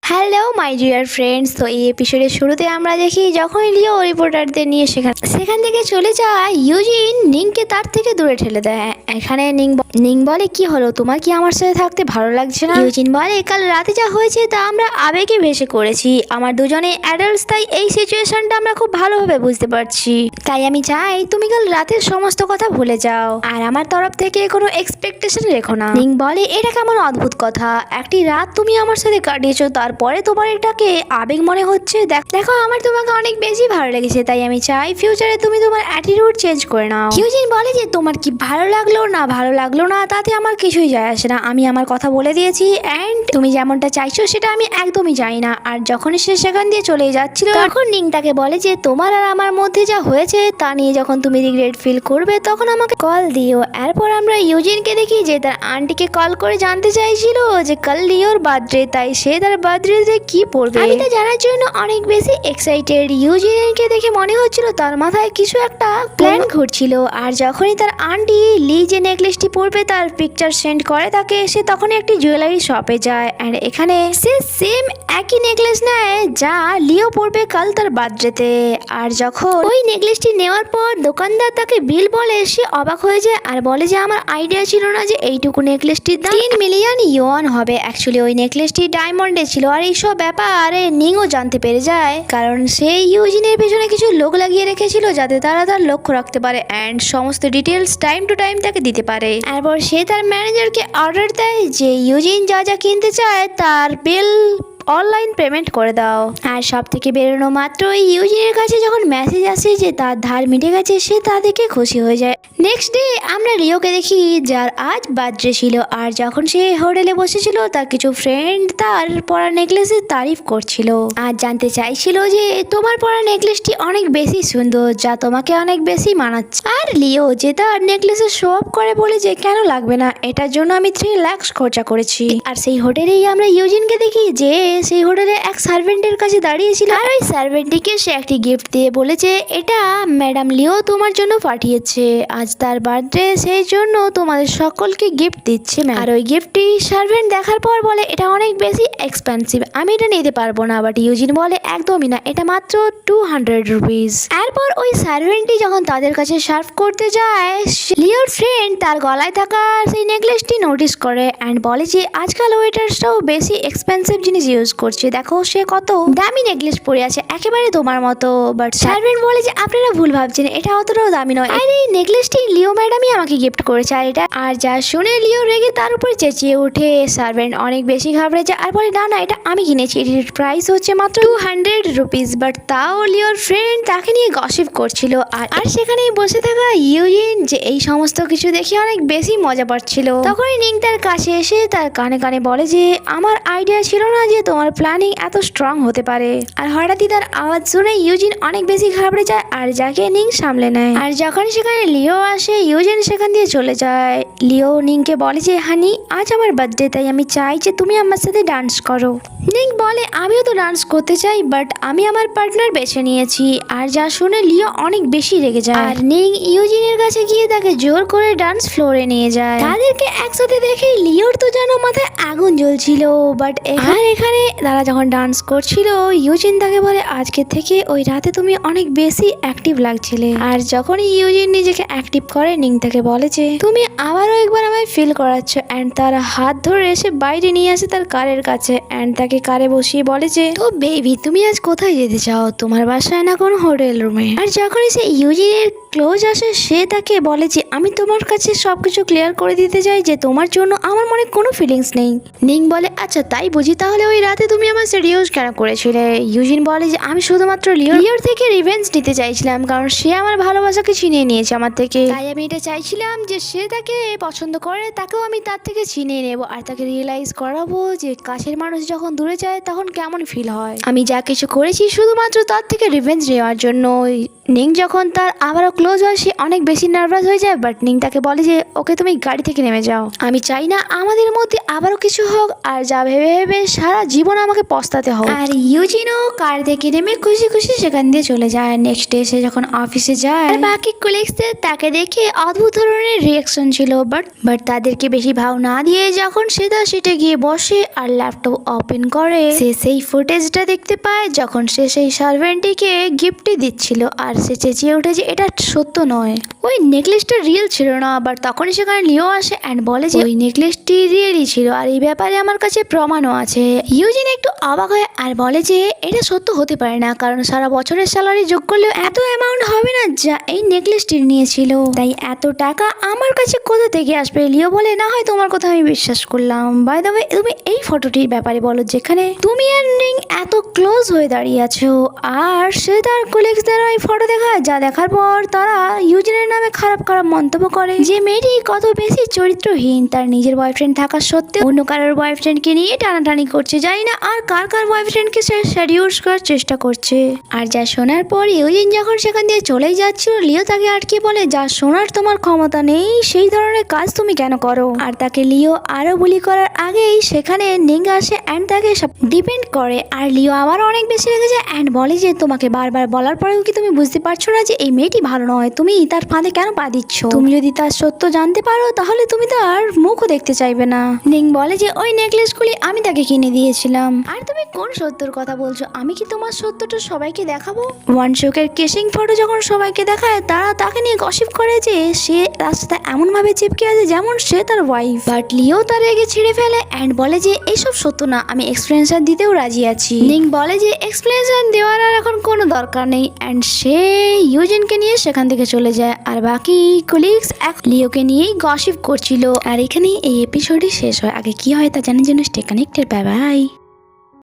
Hello my dear friends, তো এই এপিসোডের শুরুতে আমরা দেখি যখন লিও রিপোর্টারদের নিয়ে সেখান থেকে চলে যায়, ইউজিন নিংকে তার থেকে দূরে ঠেলে দেয়। এখানে নিং বলে, কি হলো, তোমার কি আমার সাথে থাকতে ভালো লাগছে না? ইউজিন বলে, কাল রাতে যা হয়েছে তা আমরা আবেগে ভেসে করেছি, আমার দুজনে অ্যাডাল্টস, তাই এই সিচুয়েশনটা আমরা খুব ভালোভাবে বুঝতে পারছি। তাই আমি চাই তুমি কাল রাতের সমস্ত কথা ভুলে যাও আর আমার তরফ থেকে কোনো এক্সপেকটেশন রেখো না। নিং বলে, এটা কেমন অদ্ভুত কথা, একটি রাত তুমি আমার সাথে কাটিয়েছো, তারপরে তোমার এটাকে আবেগ মনে হচ্ছে। দেখো, আমার তোমাকে অনেক বেশি ভালো লেগেছে, তাই আমি চাই ফিউচারে তুমি তোমার অ্যাটিটিউড চেঞ্জ করে নাও। ইউজিন বলে যে তোমার কি ভালো লাগলো না তাতে আমার কিছুই যায় আসে না, আমি আমার কথা বলে দিয়েছি অ্যান্ড তুমি যেমনটা চাইছো সেটা আমি একদমই চাই না। আর যখনই সে সেখান দিয়ে চলে যাচ্ছিল, তখন নিং তাকে বলে যে তোমার আর আমার মধ্যে যা হয়েছে তা নিয়ে যখন তুমি রিগ্রেট ফিল করবে তখন আমাকে কল দিও। এরপর আমরা ইউজিনকে দেখি যে তার আন্টিকে কল করে জানতে চাইছিল যে কাল লিওর বার্থডে, তাই সে তার বার্থডেতে কি পড়বে। আমি তা জানার জন্য অনেক বেশি এক্সাইটেড। ইউজিনকে দেখে মনে হচ্ছিল তার মাথায় কিছু একটা প্ল্যান ঘুরছিল। আর যখনই তার আন্টি লি যে নেকলেসটি পরবে তার পিকচার সেন্ড করে তাকে, সে তখনই একটি জুয়েলারি শপে যায় অ্যান্ড এখানে সে সেম একই নেকলেস নেয় যা লিও পরবে কাল তার বার্থডেতে। আর যখন ওই নেকলেসটি নেওয়ার পর দোকানদার তাকে বিল বলে, সে অবাক হয়ে যায় আর বলে যে আমার আইডিয়া ছিল না যে এইটুকু নেকলেসটির দাম 3 মিলিয়ন ইউয়ান হবে। অ্যাকচুয়ালি ওই নেকলেসটি ডায়মন্ডে ছিল। আর এইসব ব্যাপারে নিংও জানতে পেরে যায়, কারণ সে ইউজিনের পেছনে কিছু লোক লাগিয়ে রেখেছিল যাতে তারা তার লক্ষ্য রাখতে পারে অ্যান্ড সমস্ত ডিটেলস টাইম টু টাইম তাকে দিতে পারে। এরপর সে তার ম্যানেজারকে অর্ডার দেয় যে ইউজিন যা যা কিনতে চায় তার বিল অনলাইন পেমেন্ট করে দাও। আর সব থেকে বেরোনো মাত্রই ইউজিনের কাছে যখন মেসেজ আসে যে তার ধার মিটে গেছে, সে তা দেখে খুশি হয়ে যায়। নেক্সট ডে আমরা রিওকে দেখি যার আজ বার্থডে ছিল। আর যখন সে হোটেলে বসেছিল তার কিছু ফ্রেন্ড তার পরা নেকলেসের তারিফ করছিল আর জানতে চাইছিল যে তোমার পরা নেকলেসটি অনেক বেশি সুন্দর, যা তোমাকে অনেক বেশি মানাচ্ছে। আর লিও যে তার নেকলেসের শো অফ করে বলে যে কেন লাগবে না, এটার জন্য আমি 3 লাখ খরচা করেছি। আর সেই হোটেলেই আমরা ইউজিনকে দেখি যে সেই হোটেলে এক সার্ভেন্টের কাছে দাঁড়িয়েছিল আর ওই সার্ভেন্টটিকে সে একটি গিফট দিয়ে বলেছে, এটা ম্যাডাম লিও তোমার জন্য পাঠিয়েছে, আজ তার বার্থডে, সেই জন্য তোমাদের সকলকে গিফট দিচ্ছে। আর ওই গিফটটি সার্ভেন্ট দেখার পর বলে এটা অনেক বেশি এক্সপেন্সিভ, আমি এটা নিতে পারবো না। বাট ইউজিন বলে একদমই না, এটা মাত্র 200 রুপিস। এরপর ওই সার্ভেন্টটি যখন তাদের কাছে সার্ভ করতে যায়, লিওর ফ্রেন্ড তার গলায় থাকা সেই নেকলেসটি নোটিস করে অ্যান্ড বলে যে আজকাল ওয়েটার্সরাও বেশি এক্সপেন্সিভ জিনিস ইউজ করছে, দেখো সে কত দামি নেকলেস পরে আছে, একেবারে তোমার মতো। বাট সার্ভেন্ট বলে যে আপনারা ভুল ভাবছেন, এটা অতটাও দামি নয়, আর এই নেকলেসটি লিও ম্যাডামই আমাকে গিফট করেছে। আর এটা আর যা শুনে লিও রেগে তার উপরে চেঁচিয়ে ওঠে। সার্ভেন্ট অনেক বেশি ঘাবড়ে যায় আর বলে না না, এটা আমি কিনেছি, এটির প্রাইস হচ্ছে মাত্র 200 রুপিস। বাট তাও লিওর ফ্রেন্ড তাকে নিয়ে গসিপ করছিল আর সেখানেই বসে থাকা ইউজিন যে এই সমস্ত কিছু দেখে অনেক বেশি মজা পাচ্ছিল। তখনই নিং তার কাছে এসে তার কানে কানে বলে যে আমার আইডিয়া ছিল না যে তোমার প্ল্যানিং এত স্ট্রং হতে পারে। আর হঠাৎই তার আওয়াজ শুনে ইউজিন অনেক বেশি ঘাবড়ে যায় আর যাকে নিং সামলে নেয়। আর যখন সেখানে লিও আসে, ইউজিন সেখান দিয়ে চলে যায়। লিও নিংকে বলে যে হানি, আজ আমার বার্থডে, তাই আমি চাই যে তুমি আমার সাথে ডান্স করো। নিং বলে আমিও তো ডান্স করতে চাই, বাট আমি আমার পার্টনার বেছে নিয়েছি। আর যা শুনে লিও অনেক বেশি রেগে যায় আর নিং ইউজিনের কাছে গিয়ে তাকে জোর করে ডান্স ফ্লোরে নিয়ে যায়। তাদেরকে একসাথে দেখে লিওর তো যেন মাথায় আগুন জ্বলছিল। বাট এখানে তারা যখন ডান্স করছিল, ইউজিন তাকে বলে আজকে থেকে ওই রাতে তুমি অনেক বেশি অ্যাক্টিভ লাগছিলে। আর যখনই ইউজিন নিজেকে অ্যাক্টিভ করে, নিং তাকে বলে যে তুমি আবারও একবার আমায় ফিল করাচ্ছ অ্যান্ড তার হাত ধরে এসে বাইরে নিয়ে আসে তার কারের কাছে অ্যান্ড তাকে কারে বসিয়ে বলে যে তো বেবি, তুমি আজ কোথায় যেতে চাও, তোমার বাসায় না কোনো হোটেল রুমে? আর যখনই সে ইউজিনের ক্লোজ আসে, সে তাকে বলে যে আমি তোমার কাছে সবকিছু ক্লিয়ার করে দিতে চাই যে তোমার জন্য আমার মনে কোনো ফিলিংস নেই। নিং বলে আচ্ছা তাই বুঝি, তাহলে ওই রাতে তুমি আমার সিরিয়াস কেন করেছিলে? ইউজিন বলে যে আমি শুধুমাত্র লিওর থেকে রিভেঞ্জ নিতে চাইছিলাম, কারণ সে আমার ভালোবাসাকে ছিনিয়ে নিয়েছে আমার থেকে, তাই আমি এটা চাইছিলাম যে সে তাকে পছন্দ করে, তাকেও আমি তার থেকে ছিনিয়ে নেব আর তাকে রিয়েলাইজ করাবো যে কাছের মানুষ যখন দূরে যায় তখন কেমন ফিল হয়। আমি যা কিছু করেছি শুধুমাত্র তার থেকে রিভেঞ্জ নেওয়ার জন্য। নিং যখন তার আবারও ক্লোজ হয়, সে অনেক বেশি নার্ভাস হয়ে যায়। বাট নিং তাকে বলে যে ওকে তুমি গাড়ি থেকে নেমে যাও, আমি চাই না আমাদের মধ্যে আবারও কিছু হোক। আর যা ভেবে ভেবে সারা জীবন জীবন আমাকে পস্তাতে হবে। আর ইউজিনও কার থেকে নেমে খুশি খুশি সেখান দিয়ে চলে যায়। নেক্সট ডে সে যখন অফিসে যায় আর বাকি কলিগসদের তাকে দেখে অদ্ভুত ধরনের রিয়াকশন ছিল, বাট তাদেরকে বেশি ভাव না দিয়ে যখন সে তার সিটে গিয়ে বসে আর ল্যাপটপ ওপেন করে, সে সেই ফুটেজটা দেখতে পায় যখন সে সেই সার্ভেন্টটিকে গিফটই দিচ্ছিল। আর সে চেঁচিয়ে ওঠে যে এটা সত্য নয়, ওই নেকলেসটা রিয়েল ছিল না। বাট তখনই সেখানে লিও আসে অ্যান্ড বলে যে ওই নেকলেসটি রিয়েলই ছিল আর এই ব্যাপারে আমার কাছে প্রমাণও আছে। ইউজিন একটু অবাক হয় আর বলে যে এটা সত্য হতে পারে না, কারণ সারা বছরের স্যালারি যোগ করলেও এত অ্যামাউন্ট হবে না যা এই নেকলেসটি নিয়েছিল, তাই এত টাকা আমার কাছে কোথা থেকে আসবে। লিও বলে না হয় তোমার কথা আমি বিশ্বাস করলাম, বাই দ্য ওয়ে তুমি এই ফটোটির ব্যাপারে বলো যেখানে তুমি আর নিং এত ক্লোজ হয়ে দাঁড়িয়ে আছো। আর সে তার কলিগসদের ওই ফটো দেখায়, যা দেখার পর তারা ইউজিনের নামে খারাপ খারাপ মন্তব্য করে যে মেয়েটি কত বেশি চরিত্রহীন, তার নিজের বয়ফ্রেন্ড থাকা সত্ত্বেও অন্য কারোর বয়ফ্রেন্ডকে নিয়ে টানাটানি করছে, জানি না আর কার কার বয়ফ্রেন্ডকে সে সেডিউস করার চেষ্টা করছে। আর যা শোনার পর ইউজিন যখন সেখান দিয়ে চলেই যাচ্ছিল, লিও তাকে আটকে বলে যা শোনার তোমার ক্ষমতা নেই সেই ধরনের কাজ তুমি কেন করো। আর তাকে লিও আরো বুলি করার আগেই সেখানে নিং আসে অ্যান্ড তাকে সব ডিপেন্ড করে। আর লিও আবার অনেক বেশি রেগে যায় অ্যান্ড বলে যে তোমাকে বারবার বলার পরেও কি তুমি বুঝতে পারছো না যে এই মেয়েটি ভালো নয়, তুমি তার ফাঁদে কেন পা দিচ্ছ? তুমি যদি তার সত্য জানতে পারো তাহলে তুমি তার মুখও দেখতে চাইবে না। নিং বলে যে ওই নেকলেসগুলি আমি তাকে কিনে দিয়েছিলাম। আর তুমি কোন সত্যর কথা বলছো? আমি কি তোমার সত্যটা সবাইকে দেখাবো? ওয়ানশুকের কিসিং ফটো যখন সবাইকে দেখায় তারা তাকে নিয়ে গসিপ করে যে সে রাস্তায় এমন ভাবে চিপকে আছে যেমন সে তার ওয়াইফ। বাট লিও তার রেগে ছিঁড়ে ফেলে অ্যান্ড বলে যে এইসব সত্য না, আমি এক্সপ্লেনেশন দিতেও রাজি আছি। নিং বলে যে এক্সপ্লেনেশন দেওয়ার আর এখন কোনো দরকার নেই অ্যান্ড সে ইউজিনকে নিয়ে সেখান থেকে চলে যায়। আর বাকি কলিগস লিওকে নিয়েই গসিপ করছিল। আর এখানেই এই এপিসোডই শেষ হয়। আগে কি হয় তা জানার জন্য স্টে কানেক্টেড। Bye bye.